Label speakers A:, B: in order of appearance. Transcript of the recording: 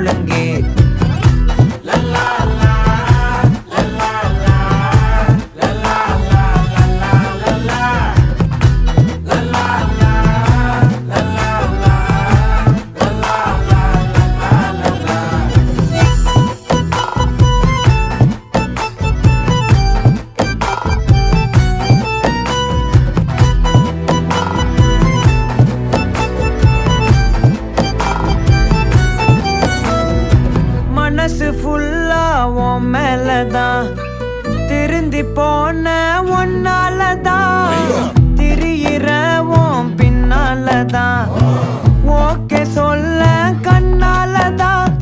A: முழங்கே மனசு ஃபுல்லா உன் மேலதான் திருந்தி போன ஒன்னாலதான் திரியிற உன் பின்னாலதான் ஓகே சொல்ல கண்ணாலதான்